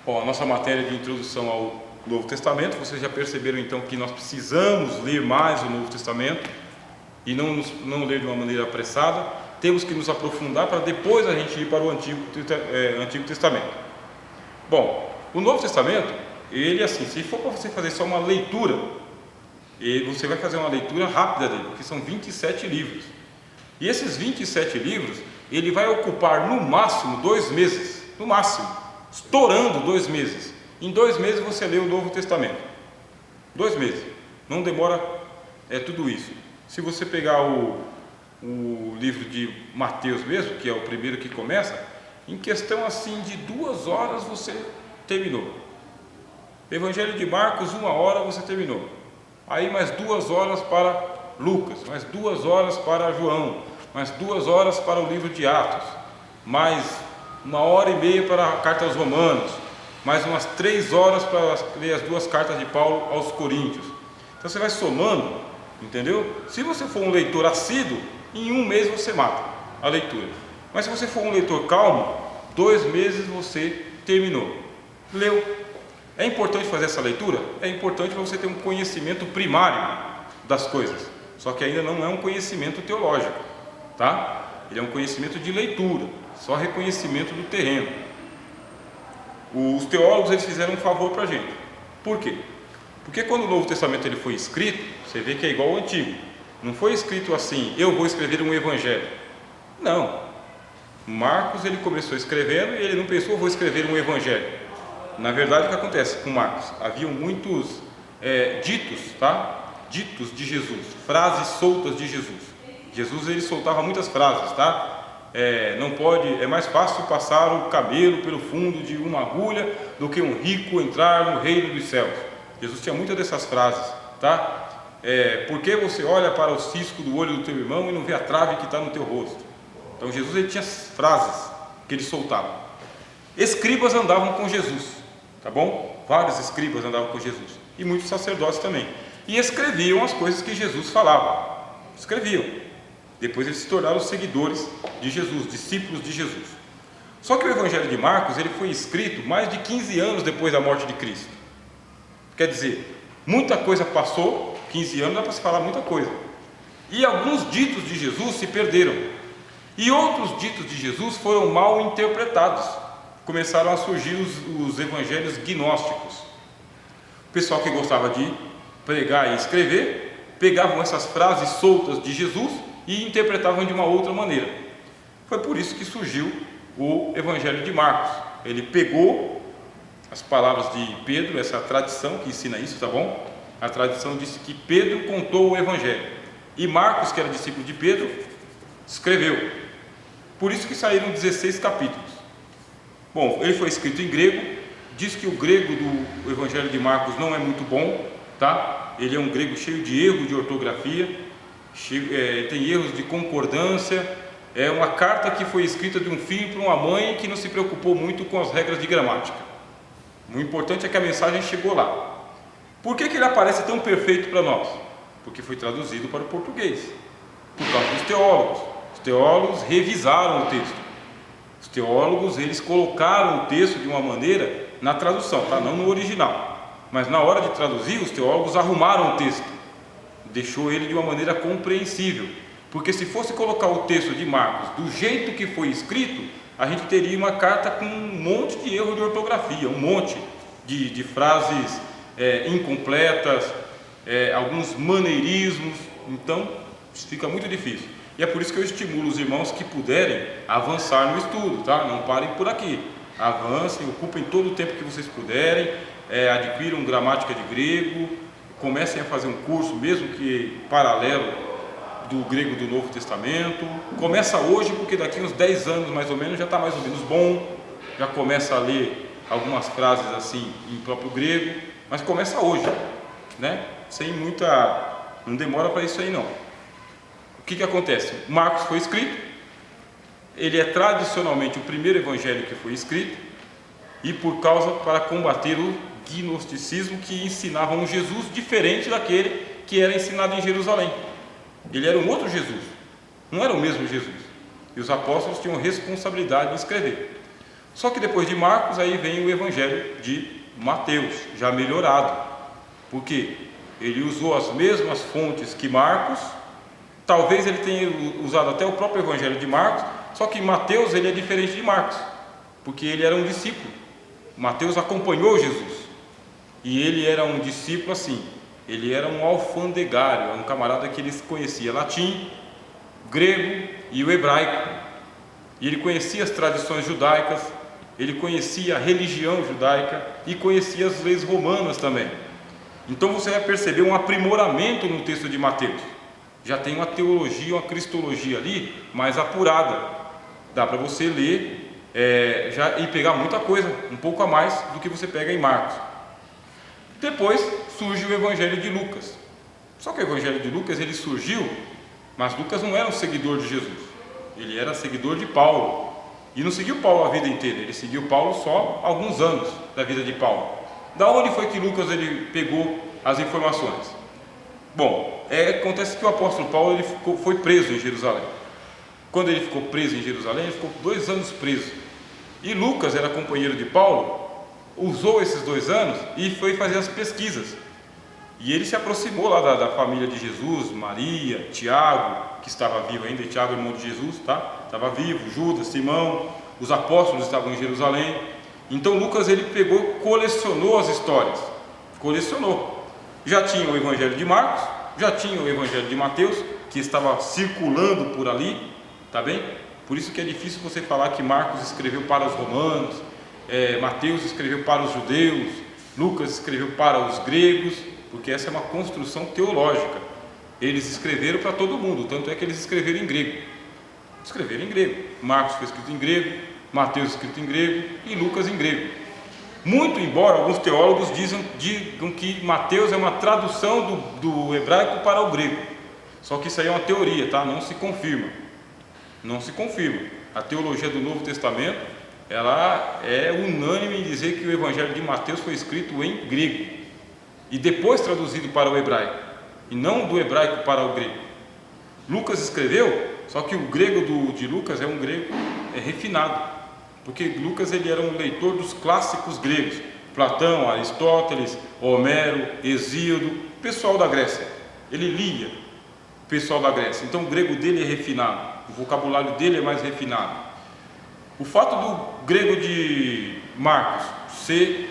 Bom, a nossa matéria de introdução ao Novo Testamento, vocês já perceberam então que nós precisamos ler mais o Novo Testamento e não ler de uma maneira apressada. Temos que nos aprofundar para depois a gente ir para o Antigo Testamento. Bom, o Novo Testamento, ele assim, se for para você fazer só uma leitura, você vai fazer uma leitura rápida dele, porque são 27 livros. E esses 27 livros, ele vai ocupar no máximo 2 meses, no máximo, estourando 2 meses. Em 2 meses você lê o Novo Testamento. 2 meses, não demora tudo isso. Se você pegar o livro de Mateus mesmo, que é o primeiro que começa, em questão assim de 2 horas você terminou. Evangelho de Marcos, 1 hora você terminou. Aí mais 2 horas para Lucas, mais 2 horas para João, mais 2 horas para o livro de Atos, mais 1h30 para a carta aos Romanos, mais umas 3 horas para ler as 2 cartas de Paulo aos Coríntios. Então você vai somando, entendeu? Se você for um leitor assíduo, em 1 mês você mata a leitura. Mas se você for um leitor calmo, 2 meses você terminou, leu. É importante fazer essa leitura? É importante para você ter um conhecimento primário das coisas, só que ainda não é um conhecimento teológico, tá? Ele é um conhecimento de leitura, só reconhecimento do terreno. Os teólogos eles fizeram um favor para a gente. Por quê? Porque quando o Novo Testamento ele foi escrito, você vê que é igual ao Antigo. Não foi escrito assim, eu vou escrever um evangelho. Não. Marcos ele começou escrevendo e ele não pensou, vou escrever um evangelho. Na verdade, o que acontece com Marcos? Haviam muitos ditos, tá? Ditos de Jesus, frases soltas de Jesus. Jesus ele soltava muitas frases, tá? É mais fácil passar o cabelo pelo fundo de uma agulha do que um rico entrar no reino dos céus. Jesus tinha muitas dessas frases, tá? Por que você olha para o cisco do olho do teu irmão e não vê a trave que está no teu rosto? Então Jesus ele tinha frases que ele soltava. Escribas andavam com Jesus, tá bom? Vários escribas andavam com Jesus e muitos sacerdotes também, e escreviam as coisas que Jesus falava. Escreviam. Depois eles se tornaram seguidores de Jesus, discípulos de Jesus. Só que o Evangelho de Marcos ele foi escrito mais de 15 anos depois da morte de Cristo. Quer dizer, muita coisa passou, 15 anos dá para se falar muita coisa. E alguns ditos de Jesus se perderam. E outros ditos de Jesus foram mal interpretados. Começaram a surgir os evangelhos gnósticos. O pessoal que gostava de pregar e escrever, pegavam essas frases soltas de Jesus e interpretavam de uma outra maneira. Foi por isso que surgiu o Evangelho de Marcos. Ele pegou as palavras de Pedro, essa tradição que ensina isso, tá bom? A tradição disse que Pedro contou o Evangelho e Marcos, que era discípulo de Pedro, escreveu. Por isso que saíram 16 capítulos. Bom, ele foi escrito em grego. Diz que o grego do Evangelho de Marcos não é muito bom, tá? Ele é um grego cheio de erros de ortografia, tem erros de concordância. É uma carta que foi escrita de um filho para uma mãe que não se preocupou muito com as regras de gramática. O importante é que a mensagem chegou lá. Por que ele aparece tão perfeito para nós? Porque foi traduzido para o português, por causa dos teólogos. Os teólogos revisaram o texto. Os teólogos eles colocaram o texto de uma maneira na tradução, tá? Não no original, mas na hora de traduzir os teólogos arrumaram o texto, deixou ele de uma maneira compreensível, porque se fosse colocar o texto de Marcos do jeito que foi escrito, a gente teria uma carta com um monte de erro de ortografia, um monte de frases incompletas, alguns maneirismos. Então fica muito difícil, e é por isso que eu estimulo os irmãos que puderem avançar no estudo, tá? Não parem por aqui, avancem, ocupem todo o tempo que vocês puderem, adquiram gramática de grego, comecem a fazer um curso, mesmo que paralelo, do grego do Novo Testamento. Começa hoje, porque daqui uns 10 anos mais ou menos já está mais ou menos bom, já começa a ler algumas frases assim em próprio grego, mas começa hoje, né? Sem muita, não demora para isso aí não. O que acontece? Marcos foi escrito, ele é tradicionalmente o primeiro evangelho que foi escrito, e para combater o gnosticismo, que ensinava um Jesus diferente daquele que era ensinado em Jerusalém. Ele era um outro Jesus, não era o mesmo Jesus, e os apóstolos tinham responsabilidade de escrever. Só que depois de Marcos, aí vem o Evangelho de Mateus, já melhorado. Por quê? Ele usou as mesmas fontes que Marcos, talvez ele tenha usado até o próprio Evangelho de Marcos, só que Mateus ele é diferente de Marcos, porque ele era um discípulo. Mateus acompanhou Jesus, e ele era um discípulo assim, ele era um alfandegário, um camarada que ele conhecia latim, grego e o hebraico, e ele conhecia as tradições judaicas, ele conhecia a religião judaica e conhecia as leis romanas também. Então você vai perceber um aprimoramento no texto de Mateus. Já tem uma teologia, uma cristologia ali mais apurada. Dá para você ler e pegar muita coisa, um pouco a mais do que você pega em Marcos. Depois surge o Evangelho de Lucas. Só que o Evangelho de Lucas ele surgiu, mas Lucas não era um seguidor de Jesus. Ele era seguidor de Paulo. E não seguiu Paulo a vida inteira, ele seguiu Paulo só alguns anos da vida de Paulo. Da onde foi que Lucas ele pegou as informações? Bom, acontece que o apóstolo Paulo ele foi preso em Jerusalém. Quando ele ficou preso em Jerusalém, ele ficou 2 anos preso. E Lucas era companheiro de Paulo, usou esses 2 anos e foi fazer as pesquisas. E ele se aproximou lá da família de Jesus, Maria, Tiago, que estava vivo ainda, e Tiago, irmão de Jesus, tá? Estava vivo, Judas, Simão, os apóstolos estavam em Jerusalém. Então Lucas ele pegou, colecionou as histórias, colecionou. Já tinha o Evangelho de Marcos, já tinha o Evangelho de Mateus, que estava circulando por ali, tá bem? Por isso que é difícil você falar que Marcos escreveu para os romanos, Mateus escreveu para os judeus, Lucas escreveu para os gregos, porque essa é uma construção teológica. Eles escreveram para todo mundo, tanto é que eles escreveram em grego. Escreveram em grego. Marcos foi escrito em grego, Mateus escrito em grego e Lucas em grego. Muito embora alguns teólogos digam que Mateus é uma tradução do hebraico para o grego. Só que isso aí é uma teoria, tá? Não se confirma. Não se confirma. A teologia do Novo Testamento, ela é unânime em dizer que o Evangelho de Mateus foi escrito em grego e depois traduzido para o hebraico, e não do hebraico para o grego. Lucas escreveu, só que o grego de Lucas é um grego refinado, porque Lucas ele era um leitor dos clássicos gregos, Platão, Aristóteles, Homero, Hesíodo, pessoal da Grécia. Ele lia o pessoal da Grécia, então o grego dele é refinado, o vocabulário dele é mais refinado. O fato do grego de Marcos ser,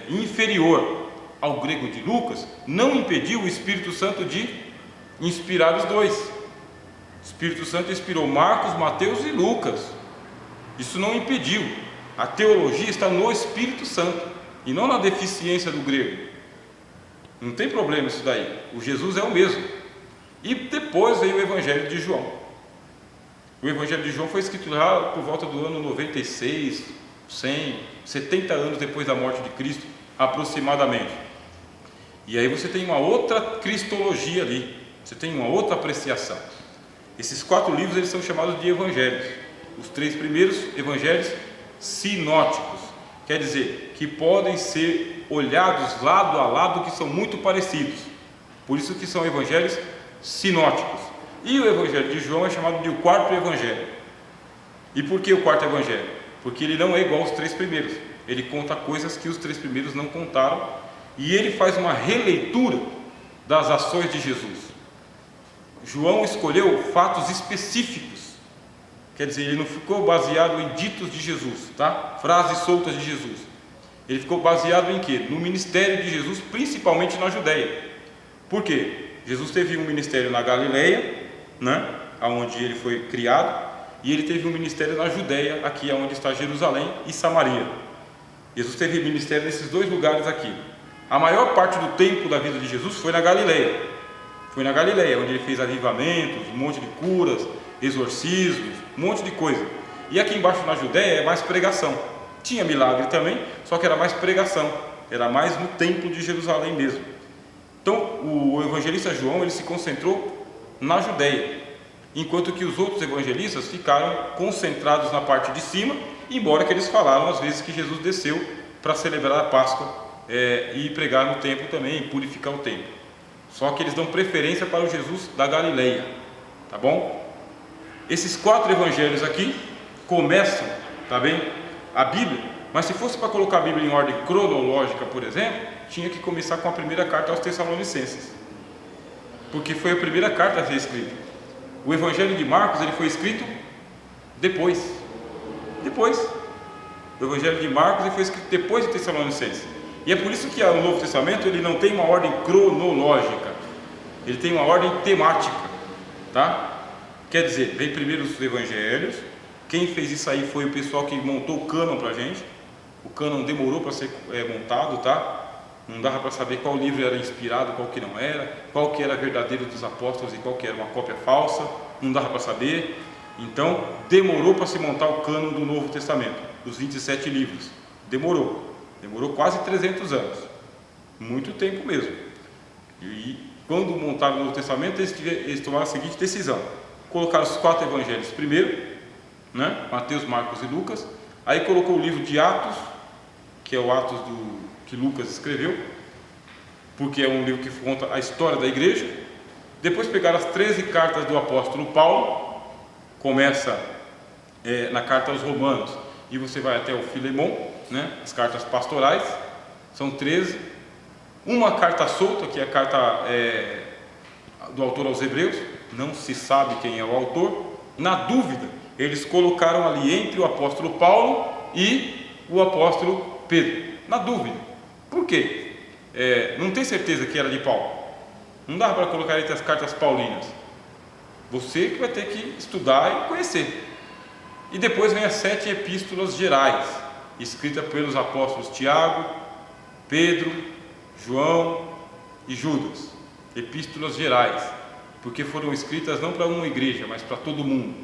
inferior ao grego de Lucas, não impediu o Espírito Santo de inspirar os dois. O Espírito Santo inspirou Marcos, Mateus e Lucas. Isso não impediu. A teologia está no Espírito Santo e não na deficiência do grego. Não tem problema isso daí. O Jesus é o mesmo. E depois veio o Evangelho de João. O Evangelho de João foi escrito lá por volta do ano 96, 100, 70 anos depois da morte de Cristo, aproximadamente. E aí você tem uma outra cristologia ali, você tem uma outra apreciação. Esses 4 livros eles são chamados de evangelhos. Os 3 primeiros evangelhos sinóticos, quer dizer, que podem ser olhados lado a lado, que são muito parecidos. Por isso que são evangelhos sinóticos. E o Evangelho de João é chamado de o 4º evangelho. E por que o 4º evangelho? Porque ele não é igual aos 3 primeiros. Ele conta coisas que os 3 primeiros não contaram, e ele faz uma releitura das ações de Jesus. João escolheu fatos específicos, quer dizer, ele não ficou baseado em ditos de Jesus, tá? Frases soltas de Jesus. Ele ficou baseado em quê? No ministério de Jesus, principalmente na Judéia. Por quê? Jesus teve um ministério na Galileia, né? Onde ele foi criado, e ele teve um ministério na Judéia, aqui onde está Jerusalém e Samaria. Jesus teve ministério nesses 2 lugares aqui. A maior parte do tempo da vida de Jesus foi na Galileia. Foi na Galileia, onde ele fez avivamentos, um monte de curas, exorcismos, um monte de coisa. E aqui embaixo na Judéia é mais pregação. Tinha milagre também, só que era mais pregação. Era mais no templo de Jerusalém mesmo. Então o evangelista João ele se concentrou na Judéia, enquanto que os outros evangelistas ficaram concentrados na parte de cima, embora que eles falaram às vezes que Jesus desceu para celebrar a Páscoa e pregar no templo também, purificar o templo. Só que eles dão preferência para o Jesus da Galileia, tá bom? Esses 4 evangelhos aqui começam, tá bem, a Bíblia, mas se fosse para colocar a Bíblia em ordem cronológica, por exemplo, tinha que começar com a primeira carta aos Tessalonicenses, porque foi a primeira carta a ser escrita. O Evangelho de Marcos, ele foi escrito depois. O Evangelho de Marcos, ele foi escrito depois de Tessalonicenses. E é por isso que o Novo Testamento, ele não tem uma ordem cronológica, ele tem uma ordem temática, tá? Quer dizer, vem primeiro os Evangelhos. Quem fez isso aí foi o pessoal que montou o cânon para a gente. O cânon demorou para ser montado, tá? Não dava para saber qual livro era inspirado, qual que não era, qual que era verdadeiro dos apóstolos e qual que era uma cópia falsa, não dava para saber. Então, demorou para se montar o cânon do Novo Testamento, dos 27 livros. Demorou quase 300 anos, muito tempo mesmo. E quando montaram o Novo Testamento, eles tomaram a seguinte decisão: colocaram os 4 evangelhos primeiro, né? Mateus, Marcos e Lucas. Aí colocou o livro de Atos, que é o Atos que Lucas escreveu, porque é um livro que conta a história da igreja. Depois pegaram as 13 cartas do apóstolo Paulo, começa na carta aos Romanos, e você vai até o Filemon, né? As cartas pastorais, são 13. Uma carta solta, que é a carta do autor aos Hebreus, não se sabe quem é o autor. Na dúvida, eles colocaram ali entre o apóstolo Paulo e o apóstolo Pedro, na dúvida. Por quê? Não tem certeza que era de Paulo, não dá para colocar entre as cartas paulinas. Você que vai ter que estudar e conhecer. E depois vem as 7 epístolas gerais, escritas pelos apóstolos Tiago, Pedro, João e Judas. Epístolas gerais, porque foram escritas não para uma igreja, mas para todo mundo,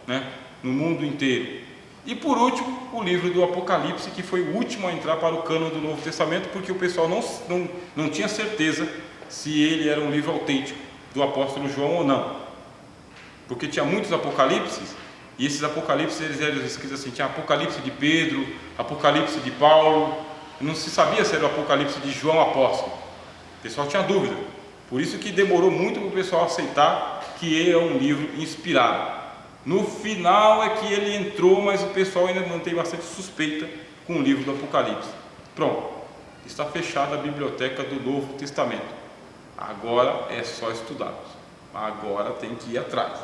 né? No mundo inteiro. E por último, o livro do Apocalipse, que foi o último a entrar para o cânon do Novo Testamento, porque o pessoal não tinha certeza se ele era um livro autêntico do apóstolo João ou não, porque tinha muitos apocalipses, e esses apocalipses eles eram escritos assim: tinha Apocalipse de Pedro, Apocalipse de Paulo, não se sabia se era o Apocalipse de João apóstolo. O pessoal tinha dúvida, por isso que demorou muito para o pessoal aceitar que ele é um livro inspirado. No final é que ele entrou, mas o pessoal ainda mantém bastante suspeita com o livro do Apocalipse. Pronto, está fechada a biblioteca do Novo Testamento. Agora é só estudar, agora tem que ir atrás.